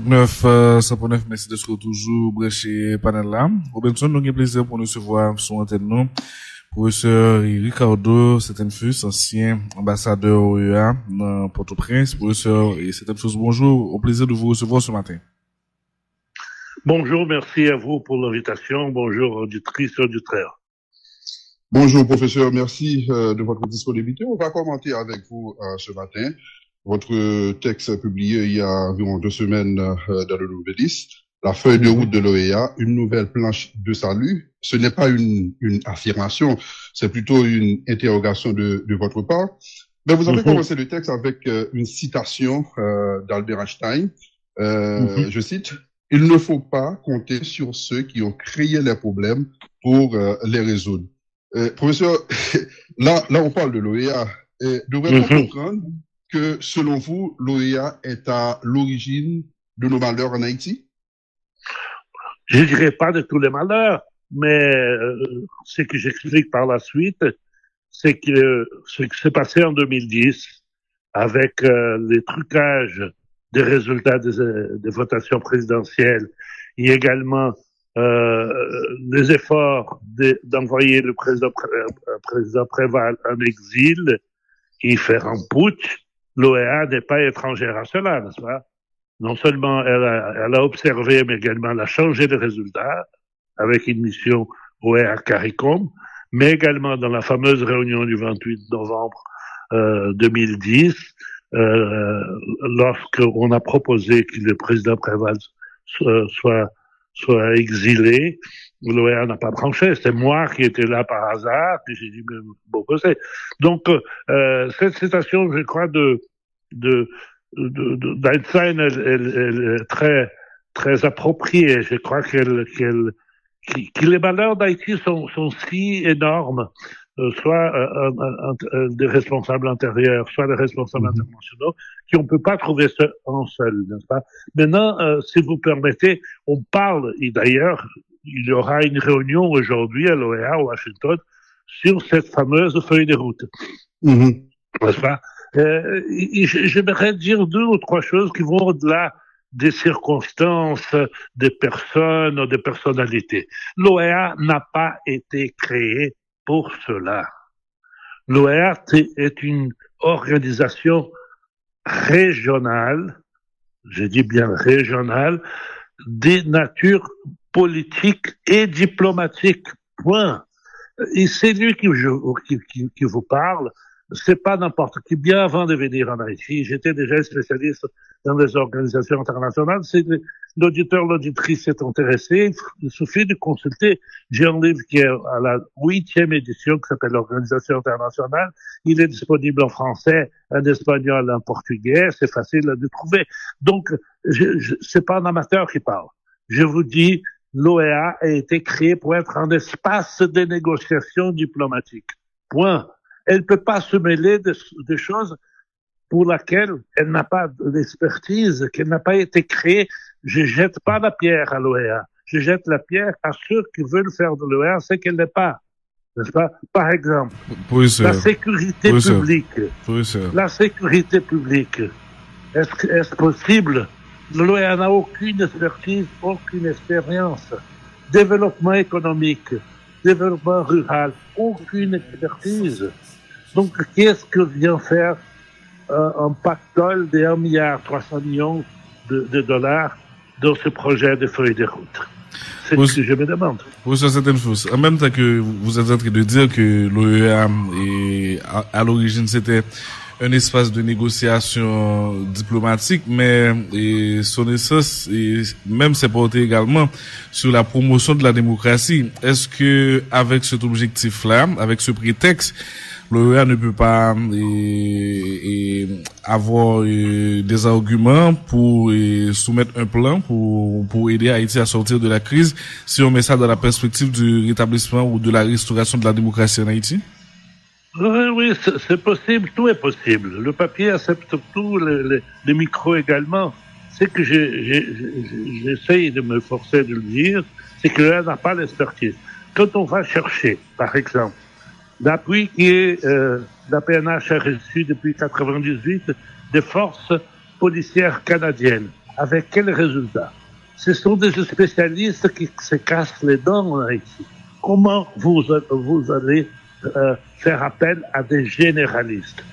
9, 109, merci de ce toujours branché panel là. Robinson, nous avons plaisir pour nous recevoir sur antenne nous. Professeur Ricardo Setenfus, ancien ambassadeur OEA dans Port-au-Prince. Professeur Setenfus, bonjour. Au plaisir de vous recevoir ce matin. Bonjour, merci à vous pour l'invitation. Bonjour, auditrices et auditeurs. Bonjour, professeur. Merci de votre disponibilité. On va commenter avec vous ce matin votre texte publié il y a environ 2 semaines dans le Nouvelliste, la feuille de route de l'OEA, une nouvelle planche de salut. Ce n'est pas une affirmation, c'est plutôt une interrogation de votre part. Mais vous avez commencé le texte avec une citation d'Albert Einstein. Je cite, « Il ne faut pas compter sur ceux qui ont créé les problèmes pour les résoudre. » Professeur, là on parle de l'OEA. Devrait-on comprendre que, selon vous, l'OEA est à l'origine de nos malheurs en Haïti? Je ne dirais pas de tous les malheurs, mais ce que j'explique par la suite, c'est que ce qui s'est passé en 2010 avec les trucages des résultats des votations présidentielles et également les efforts d'envoyer le président Préval en exil et faire un putsch, l'OEA n'est pas étrangère à cela, n'est-ce pas? Non seulement elle a observé, mais également elle a changé les résultats avec une mission OEA CARICOM, mais également dans la fameuse réunion du 28 novembre 2010, lorsqu'on a proposé que le président Préval soit exilé, l'OEA n'a pas tranché. C'est moi qui étais là par hasard, puis j'ai dit, mais bon, c'est. Donc, cette citation, je crois, d'Einstein, elle est très, très appropriée. Je crois que les malheurs d'Haïti sont si énormes, soit des responsables intérieurs, soit des responsables internationaux, qu'on ne peut pas trouver en seul, n'est-ce pas? Maintenant, si vous permettez, on parle, et d'ailleurs, il y aura une réunion aujourd'hui à l'OEA, à Washington, sur cette fameuse feuille de route. N'est-ce pas? J'aimerais dire 2 ou 3 choses qui vont au-delà des circonstances, des personnes ou des personnalités. L'OEA n'a pas été créée pour cela. L'OEA est une organisation régionale, je dis bien régionale, des natures politiques et diplomatiques. Point. Et c'est lui qui vous parle. C'est pas n'importe qui. Bien avant de venir en Haïti, j'étais déjà spécialiste dans les organisations internationales. Si l'auditeur, l'auditrice est intéressé, il suffit de consulter. J'ai un livre qui est à la 8e édition qui s'appelle l'Organisation internationale. Il est disponible en français, en espagnol, en portugais. C'est facile de trouver. Donc, c'est pas un amateur qui parle. Je vous dis, l'OEA a été créée pour être un espace de négociation diplomatique. Point. Elle ne peut pas se mêler de choses pour lesquelles elle n'a pas d'expertise, qu'elle n'a pas été créée. Je jette pas la pierre à l'OEA. Je jette la pierre à ceux qui veulent faire de l'OEA ce qu'elle n'est pas. N'est-ce pas? Par exemple, la sécurité publique. La sécurité publique. Est-ce possible? L'OEA n'a aucune expertise, aucune expérience. Développement économique, développement rural, aucune expertise. Donc, qu'est-ce que vient faire un pactole de 1,3 milliard de dollars dans ce projet de feuille de route? C'est ce que je me demande. Pour certaines choses. En même temps que vous êtes en train de dire que l'OEA, à l'origine, c'était un espace de négociation diplomatique, mais son essence, même s'est porté également sur la promotion de la démocratie. Est-ce que, avec cet objectif-là, avec ce prétexte, l'OEA ne peut pas avoir des arguments pour soumettre un plan pour aider Haïti à sortir de la crise, si on met ça dans la perspective du rétablissement ou de la restauration de la démocratie en Haïti? Oui, c'est possible, tout est possible. Le papier accepte tout, les micros également. Ce que j'essaye de me forcer de le dire, c'est que l'OEA n'a pas l'expertise. Quand on va chercher, par exemple, l'appui qui est la PNH a reçu depuis 1998 des forces policières canadiennes, avec quel résultat? Ce sont des spécialistes qui se cassent les dents en Haïti. Comment vous allez faire appel à des généralistes?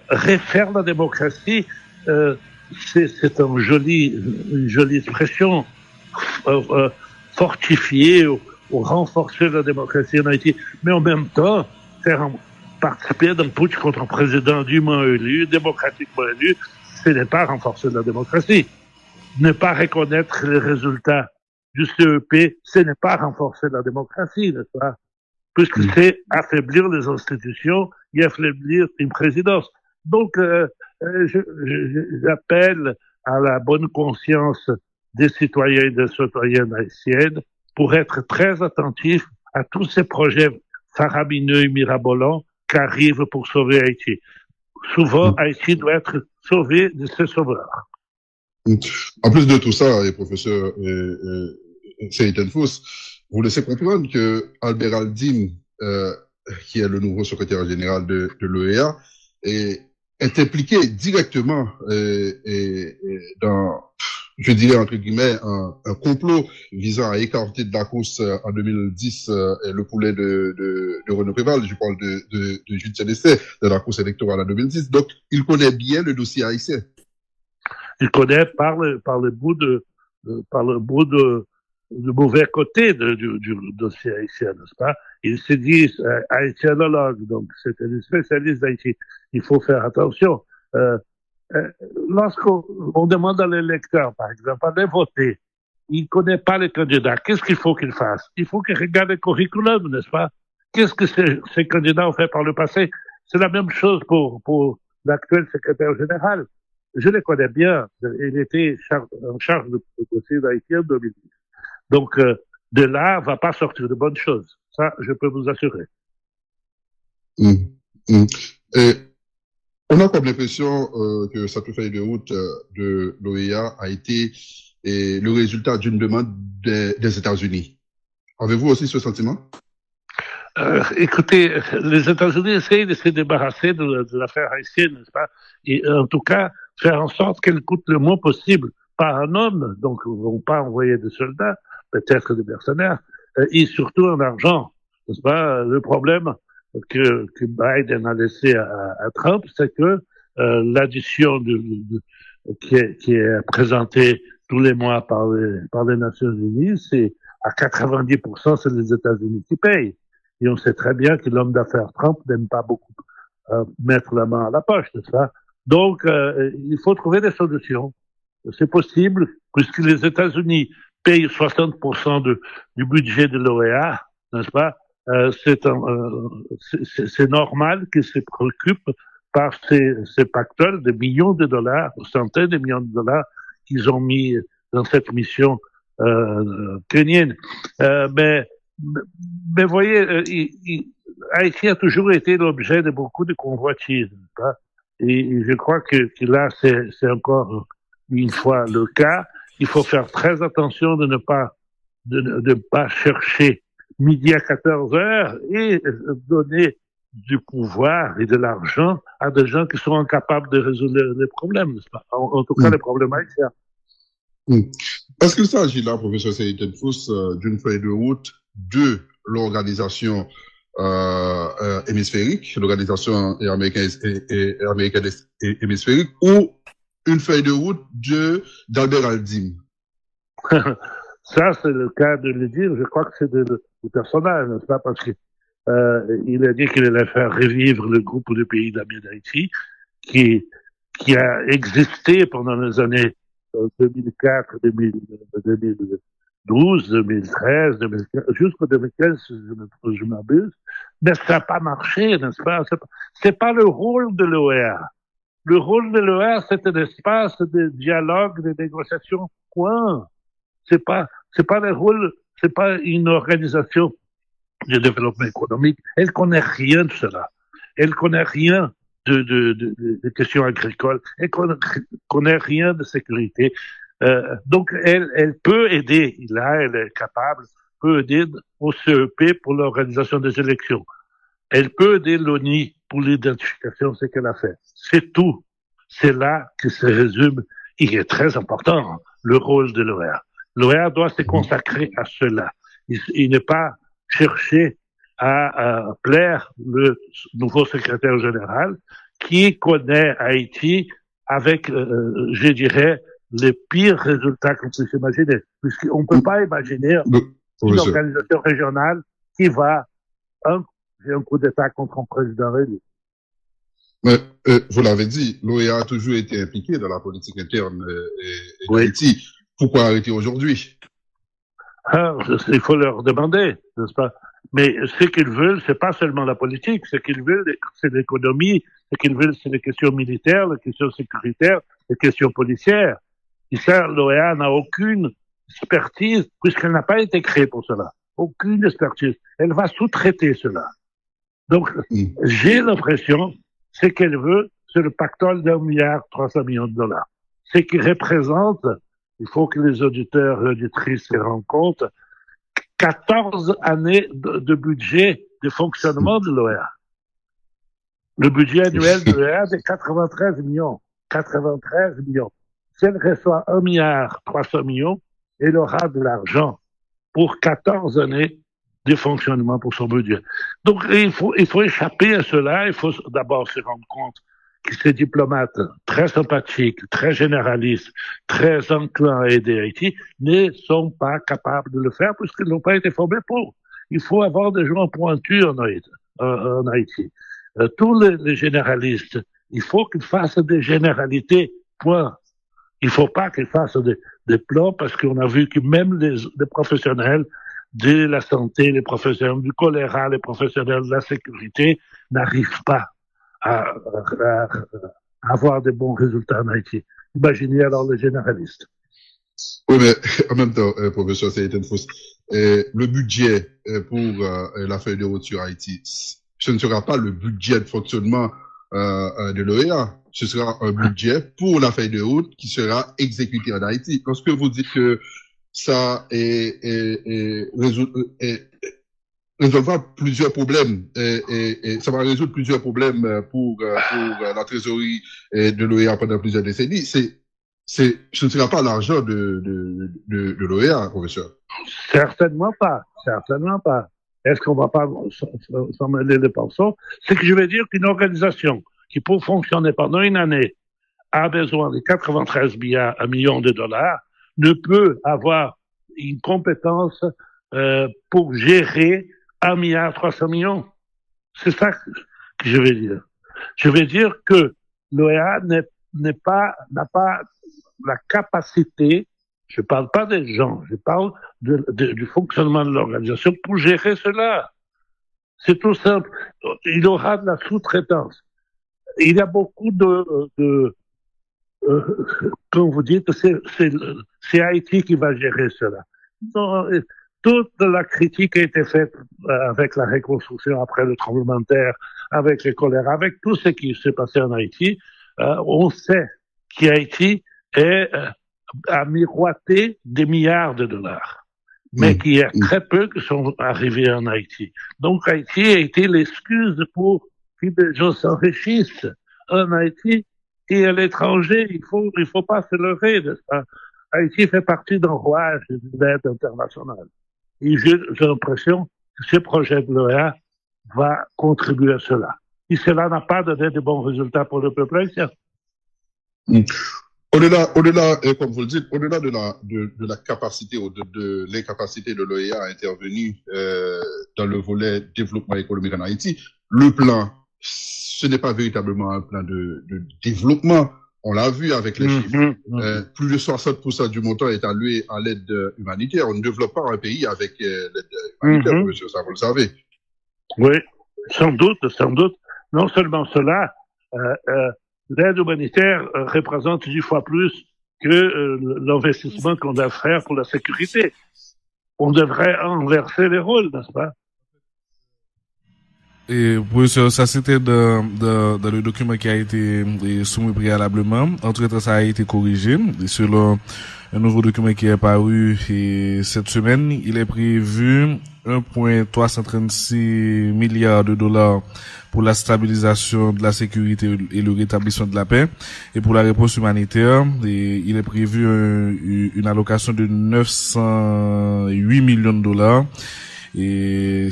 Refaire la démocratie, c'est une jolie expression, fortifier ou renforcer la démocratie en Haïti, mais en même temps, participer d'un putsch contre un président dûment élu, démocratiquement élu, ce n'est pas renforcer la démocratie. Ne pas reconnaître les résultats du CEP, ce n'est pas renforcer la démocratie, n'est-ce pas? Puisque c'est affaiblir les institutions et affaiblir une présidence. Donc, j'appelle à la bonne conscience des citoyens et des citoyennes haïtiennes pour être très attentifs à tous ces projets faramineux et mirabolants qui arrivent pour sauver Haïti. Souvent, Haïti doit être sauvé de ses sauveurs. En plus de tout ça, et professeur Seyten Fous, vous laissez comprendre que Albert Aldim, qui est le nouveau secrétaire général de l'OEA, est impliqué directement dans, je dirais entre guillemets, un complot visant à écarter de la course en 2010 le poulet de Renaud Préval. Je parle de Jules Célestin, de la course électorale en 2010. Donc, il connaît bien le dossier haïtien. Il connaît par le bout de mauvais côté du dossier haïtien, n'est-ce pas? Il se dit haïtianologue, donc c'est un spécialiste d'Haïti. Il faut faire attention. Lorsqu'on demande à l'électeur, par exemple, d'aller voter, il ne connaît pas les candidats. Qu'est-ce qu'il faut qu'il fasse? Il faut qu'il regarde le curriculum, n'est-ce pas? Qu'est-ce que ces candidats ont fait par le passé? C'est la même chose pour l'actuel secrétaire général. Je le connais bien. Il était en charge du dossier d'Haïti en 2010. Donc, de là, va pas sortir de bonnes choses. Ça, je peux vous assurer. Et on a comme l'impression que cette feuille de route de l'OEA a été le résultat d'une demande des États-Unis. Avez-vous aussi ce sentiment? Écoutez, les États-Unis essayent de se débarrasser de l'affaire haïtienne, n'est-ce pas? Et en tout cas, faire en sorte qu'elle coûte le moins possible par un homme, donc ils ne vont pas envoyer des soldats, peut-être des mercenaires, et surtout en argent, n'est-ce pas? Le problème que Biden a laissé à Trump, c'est que l'addition qui est présentée tous les mois par les Nations Unies, c'est à 90%, c'est les États-Unis qui payent. Et on sait très bien que l'homme d'affaires Trump n'aime pas beaucoup mettre la main à la poche, n'est-ce pas? Donc, il faut trouver des solutions. C'est possible, puisque les États-Unis payent 60% du budget de l'OEA, n'est-ce pas? C'est normal qu'ils se préoccupent par ces pactoles de millions de dollars, centaines de millions de dollars qu'ils ont mis dans cette mission kenyenne. Mais voyez, Haïti a toujours été l'objet de beaucoup de convoitises, n'est-ce pas? Et je crois que là, c'est encore une fois le cas. Il faut faire très attention de ne pas chercher midi à 14 heures et donner du pouvoir et de l'argent à des gens qui sont incapables de résoudre les problèmes, n'est-ce pas? En tout cas, les problèmes haïtiens. Est-ce qu'il s'agit là, professeur Seyten Fous, d'une feuille de route de l'organisation hémisphérique, l'organisation américaine hémisphérique, ou une feuille de route d'Albert Aldim? Ça, c'est le cas de le dire. Je crois que c'est du personnel, n'est-ce pas? Parce que il a dit qu'il allait faire revivre le groupe de pays d'amis d'Haïti qui a existé pendant les années 2004, 2012, 2013, 2015, jusqu'en 2015, si je m'abuse. Mais ça n'a pas marché, n'est-ce pas? C'est pas le rôle de l'OEA. Le rôle de l'OEA, c'est un espace de dialogue, de négociation, point. C'est pas le rôle, c'est pas une organisation de développement économique. Elle connaît rien de cela. Elle connaît rien de questions agricoles. Elle connaît rien de sécurité. Donc, elle peut aider. Là, elle est capable, peut aider au CEP pour l'organisation des élections. Elle peut aider l'ONU pour l'identification de ce qu'elle a fait. C'est tout. C'est là que se résume il est très important, le rôle de l'OEA. L'OEA doit se consacrer à cela. Il n'est pas chercher à plaire le nouveau secrétaire général qui connaît Haïti avec, je dirais, les pires résultats qu'on puisse imaginer. Puisqu'on ne peut pas imaginer une organisation régionale qui va faire un coup d'État contre un président élu. Mais vous l'avez dit, l'OEA a toujours été impliquée dans la politique interne d'Haïti. Pourquoi arrêter aujourd'hui? Il faut leur demander, n'est-ce pas? Mais ce qu'ils veulent, c'est pas seulement la politique. Ce qu'ils veulent, c'est l'économie. Ce qu'ils veulent, c'est les questions militaires, les questions sécuritaires, les questions policières. Et ça, l'OEA n'a aucune expertise, puisqu'elle n'a pas été créée pour cela. Aucune expertise. Elle va sous-traiter cela. Donc, j'ai l'impression, ce qu'elle veut, c'est le pactole d'1,3 milliard de dollars. Ce qui représente, il faut que les auditeurs et auditrices se rendent compte, 14 années de budget de fonctionnement de l'OEA. Le budget annuel de l'OEA, c'est 93 millions. 93 millions. Si elle reçoit 1,3 milliard, elle aura de l'argent pour 14 années de fonctionnement pour son budget. Donc, il faut échapper à cela. Il faut d'abord se rendre compte que ces diplomates très sympathiques, très généralistes, très enclins à aider Haïti ne sont pas capables de le faire puisqu'ils n'ont pas été formés pour. Il faut avoir des gens pointus en Haïti. Tous les généralistes, il faut qu'ils fassent des généralités, point. Il ne faut pas qu'ils fassent des plans parce qu'on a vu que même les professionnels de la santé, les professionnels du choléra, les professionnels de la sécurité n'arrivent pas à avoir de bons résultats en Haïti. Imaginez alors les généralistes. Oui, mais en même temps, professeur, c'est une fausse. Le budget pour la feuille de route sur Haïti, ce ne sera pas le budget de fonctionnement de l'OEA. Ce sera un budget pour la feuille de route qui sera exécuté en Haïti. Lorsque vous dites que ça résolvera plusieurs problèmes et ça va résoudre plusieurs problèmes pour la trésorerie de l'OEA pendant plusieurs décennies. Ce ne sera pas l'argent de l'OEA, professeur. Certainement pas. Est-ce qu'on va pas s'en mêler les pinceaux? C'est que je vais dire qu'une organisation qui, pour fonctionner pendant une année, a besoin de 93 millions de dollars, ne peut avoir une compétence pour gérer 1,3 milliard. C'est ça que je vais dire. Je vais dire que l'OEA n'a pas la capacité, je parle pas des gens, je parle du fonctionnement de l'organisation pour gérer cela. C'est tout simple. Il aura de la sous-traitance. Il y a beaucoup comme vous dites, c'est Haïti qui va gérer cela. Non, toute la critique a été faite avec la reconstruction après le tremblement de terre, avec le choléra, avec tout ce qui s'est passé en Haïti. On sait qu'Haïti a miroité des milliards de dollars, mais qu'il y a très peu qui sont arrivés en Haïti. Donc Haïti a été l'excuse pour que des gens s'enrichissent en Haïti et à l'étranger. Il faut pas se leurrer, n'est-ce pas? Haïti fait partie d'un rouage de l'aide internationale. Et j'ai l'impression que ce projet de l'OEA va contribuer à cela. Et cela n'a pas donné de bons résultats pour le peuple haïtien. Au-delà, comme vous le dites, au-delà de la capacité ou de l'incapacité de l'OEA à intervenir dans le volet développement économique en Haïti, le plan, ce n'est pas véritablement un plan de développement. On l'a vu avec les chiffres. Plus de 60% du montant est alloué à l'aide humanitaire. On ne développe pas un pays avec l'aide humanitaire, monsieur, ça vous le savez. Oui, sans doute. Non seulement cela, l'aide humanitaire représente 10 fois plus que l'investissement qu'on doit faire pour la sécurité. On devrait inverser les rôles, n'est-ce pas? Et professeur, ça c'était dans le document qui a été soumis préalablement. Entre-temps, ça a été corrigé. Et selon un nouveau document qui est paru cette semaine, il est prévu 1,336 milliards de dollars pour la stabilisation de la sécurité et le rétablissement de la paix. Et pour la réponse humanitaire, il est prévu une allocation de 908 millions de dollars. Et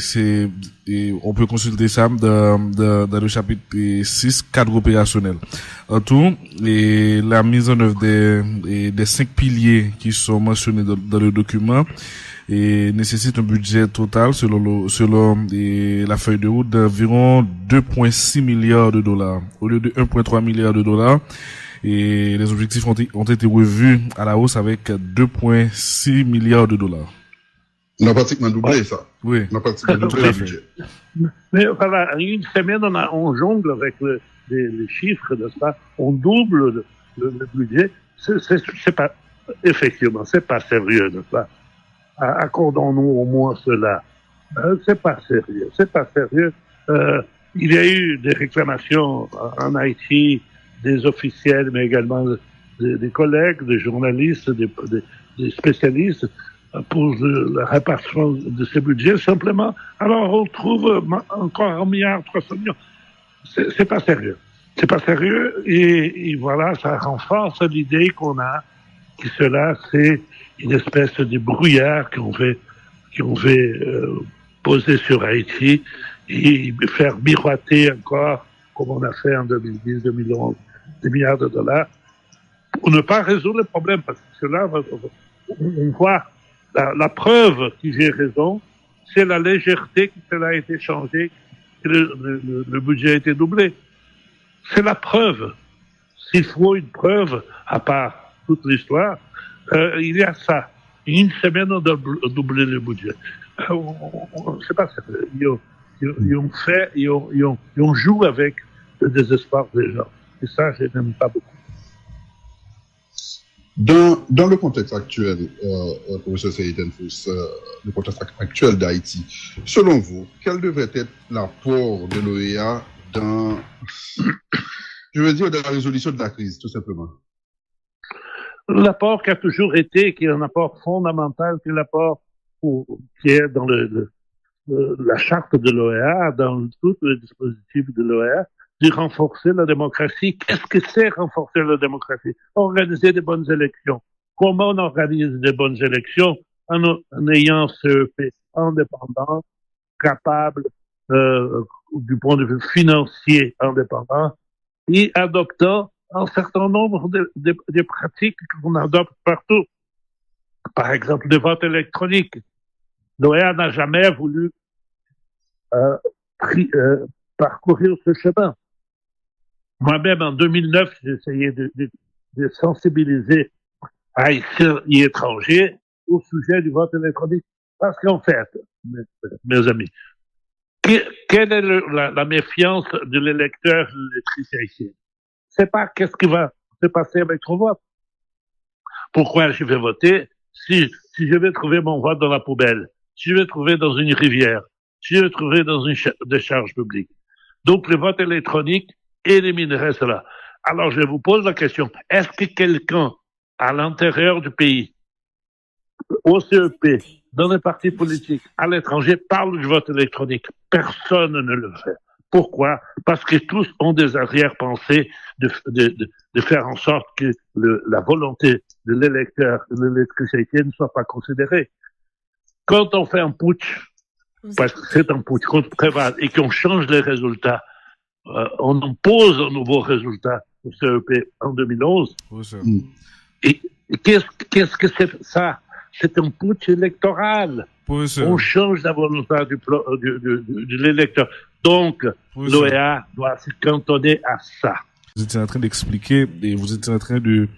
on peut consulter ça dans le chapitre 6, cadre opérationnel. En tout, la mise en œuvre des 5 piliers qui sont mentionnés dans le document nécessite un budget total selon la feuille de route d'environ 2,6 milliards de dollars au lieu de 1,3 milliard de dollars. Et les objectifs ont été revus à la hausse avec 2,6 milliards de dollars. On a pratiquement doublé ça. Oui. On a pratiquement doublé le budget. Mais voilà, une semaine, on jongle avec les chiffres, n'est-ce pas? On double le budget. C'est pas, effectivement, c'est pas sérieux, n'est-ce pas? Accordons-nous au moins cela. C'est pas sérieux. C'est pas sérieux. Il y a eu des réclamations en Haïti, des officiels, mais également des collègues, des journalistes, des spécialistes, pour la répartition de ces budgets, simplement. Alors, on trouve encore 1,3 milliard. C'est pas sérieux. C'est pas sérieux, et voilà, ça renforce l'idée qu'on a, que cela, c'est une espèce de brouillard qu'on fait poser sur Haïti et faire miroiter encore, comme on a fait en 2010, 2011, des milliards de dollars, pour ne pas résoudre le problème, parce que cela, on voit la preuve que j'ai raison, c'est la légèreté que cela a été changé, que le budget a été doublé. C'est la preuve. S'il faut une preuve, à part toute l'histoire, il y a ça. Une semaine, on a doublé le budget. C'est pas ça. On joue avec le désespoir des gens. Et ça, je n'aime pas beaucoup. Dans le contexte actuel, professeur Seyden Fous, le contexte actuel d'Haïti, selon vous, quel devrait être l'apport de l'OEA dans la résolution de la crise, tout simplement? L'apport qui a toujours été, qui est un apport fondamental, qui est l'apport qui est dans la charte de l'OEA, dans tout le dispositif de l'OEA, de renforcer la démocratie. Qu'est-ce que c'est renforcer la démocratie? Organiser des bonnes élections. Comment on organise des bonnes élections? En ayant CEP indépendant, capable, du point de vue financier indépendant, et adoptant un certain nombre de pratiques qu'on adopte partout. Par exemple, le vote électronique. L'OEA n'a jamais voulu parcourir ce chemin. Moi-même, en 2009, j'ai essayé de sensibiliser Haïtiens et étrangers au sujet du vote électronique. Parce qu'en fait, mes amis, quelle est la méfiance de l'électeur, de l'électrice haïtienne? C'est pas qu'est-ce qui va se passer avec son vote. Pourquoi je vais voter si je vais trouver mon vote dans la poubelle, si je vais trouver dans une rivière, si je vais trouver dans une décharge publique. Donc, le vote électronique éliminerait cela. Alors, je vous pose la question, est-ce que quelqu'un, à l'intérieur du pays, au CEP, dans les partis politiques, à l'étranger, parle du vote électronique? Personne ne le fait. Pourquoi? Parce que tous ont des arrière-pensées de faire en sorte que la volonté de l'électeur, de l'électricité ne soit pas considérée. Quand on fait un putsch, parce que c'est un putsch contre Préval, et qu'on change les résultats, on impose un nouveau résultat au CEP en 2011. Et qu'est-ce que c'est ça? C'est un putsch électoral. On change la volonté de l'électeur. Donc, l'OEA doit se cantonner à ça. Vous étiez en train d'expliquer et vous étiez en train de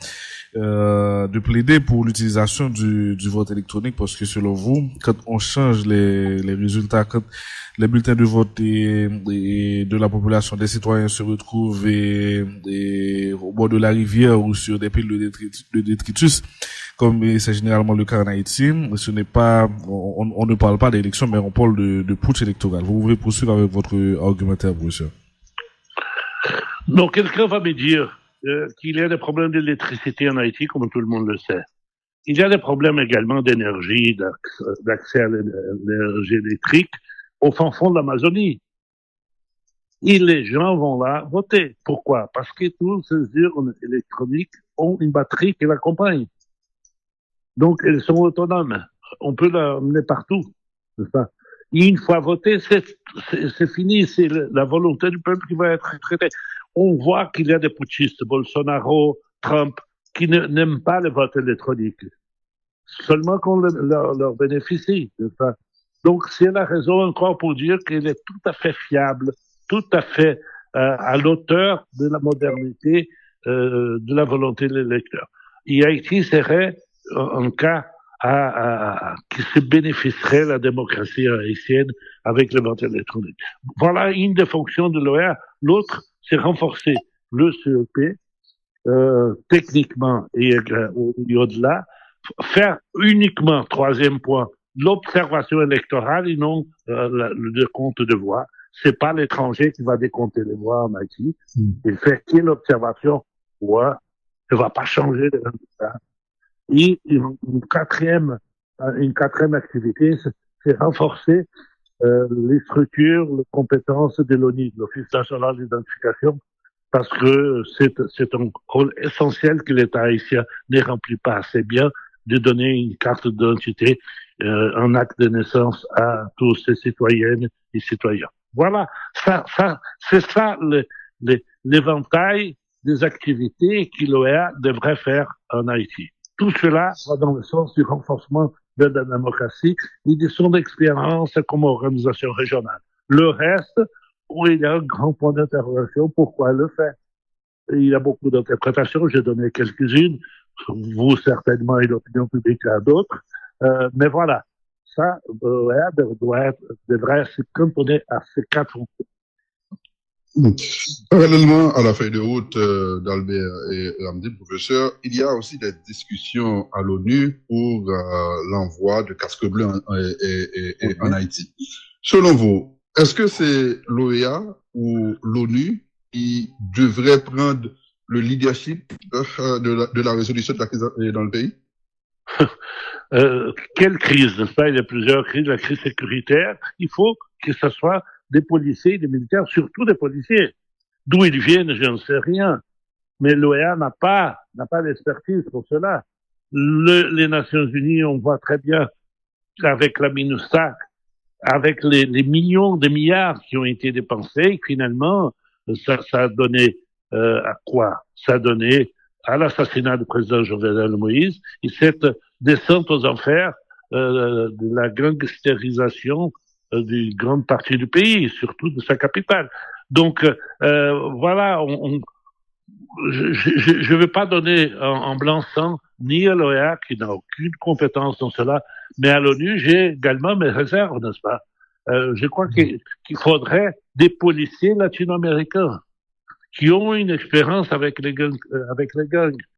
plaider pour l'utilisation du vote électronique parce que selon vous, quand on change les résultats, quand les bulletins de vote et de la population, des citoyens se retrouvent au bord de la rivière ou sur des piles de détritus, comme c'est généralement le cas en Haïti, ce n'est pas, on ne parle pas d'élection, mais on parle de putsch électoral. Vous pouvez poursuivre avec votre argumentaire, professeur. Non, quelqu'un va me dire qu'il y a des problèmes d'électricité en Haïti, comme tout le monde le sait. Il y a des problèmes également d'énergie, d'accès à l'énergie électrique au fin fond de l'Amazonie. Et les gens vont là voter. Pourquoi? Parce que toutes ces urnes électroniques ont une batterie qui l'accompagne. Donc, elles sont autonomes. On peut l'emmener partout. C'est ça. Et une fois voté, c'est fini. C'est la volonté du peuple qui va être traitée. On voit qu'il y a des putschistes, Bolsonaro, Trump, qui n'aiment pas le vote électronique. Seulement qu'on leur bénéficie. C'est ça. Donc, c'est la raison encore pour dire qu'il est tout à fait fiable, tout à fait à l'auteur de la modernité, de la volonté de l'électeur. Et Haïti serait un cas qui se bénéficierait la démocratie haïtienne avec le vote électronique. Voilà une des fonctions de l'OEA. L'autre, c'est renforcer le CEP techniquement et au-delà, faire uniquement, troisième point, l'observation électorale et non le compte de voix. C'est pas l'étranger qui va décompter les voix en Haïti. Il fait qu'il l'observation, ouais, ne va pas changer les résultats. Et une quatrième activité, c'est renforcer les structures, les compétences de l'ONU, l'Office national d'identification, parce que c'est un rôle essentiel que l'État haïtien ne remplit pas assez bien, de donner une carte d'identité, un acte de naissance à tous ses citoyennes et citoyens. Voilà, c'est ça l'éventail des activités que l'OEA devrait faire en Haïti. Tout cela va dans le sens du renforcement de la démocratie et de son expérience comme organisation régionale. Le reste, où il y a un grand point d'interrogation, pourquoi le fait? Il y a beaucoup d'interprétations, j'ai donné quelques-unes, vous certainement et l'opinion publique à d'autres, mais voilà, ça devrait se cantonner à ces quatre fonctions. Parallèlement à la feuille de route d'Albert et Ramdi, professeur, il y a aussi des discussions à l'ONU pour l'envoi de casques bleus en Haïti. Selon vous, est-ce que c'est l'OEA ou l'ONU qui devrait prendre le leadership de la résolution de la crise dans le pays? Quelle crise, n'est-ce pas? Il y a plusieurs crises. La crise sécuritaire, il faut que ce soit des policiers, des militaires, surtout des policiers. D'où ils viennent, je ne sais rien. Mais l'OEA n'a pas l'expertise pour cela. Les Nations Unies, on voit très bien avec la MINUSTAH, avec les millions de milliards qui ont été dépensés, finalement, ça a donné à quoi? Ça a donné à l'assassinat du président Jovenel Moïse et cette descente aux enfers de la gangstérisation d'une grande partie du pays, surtout de sa capitale. Donc, voilà, je ne veux pas donner en blanc-seing ni à l'OEA, qui n'a aucune compétence dans cela, mais à l'ONU, j'ai également mes réserves, n'est-ce pas? Je crois qu'il faudrait des policiers latino-américains qui ont une expérience avec les gangs,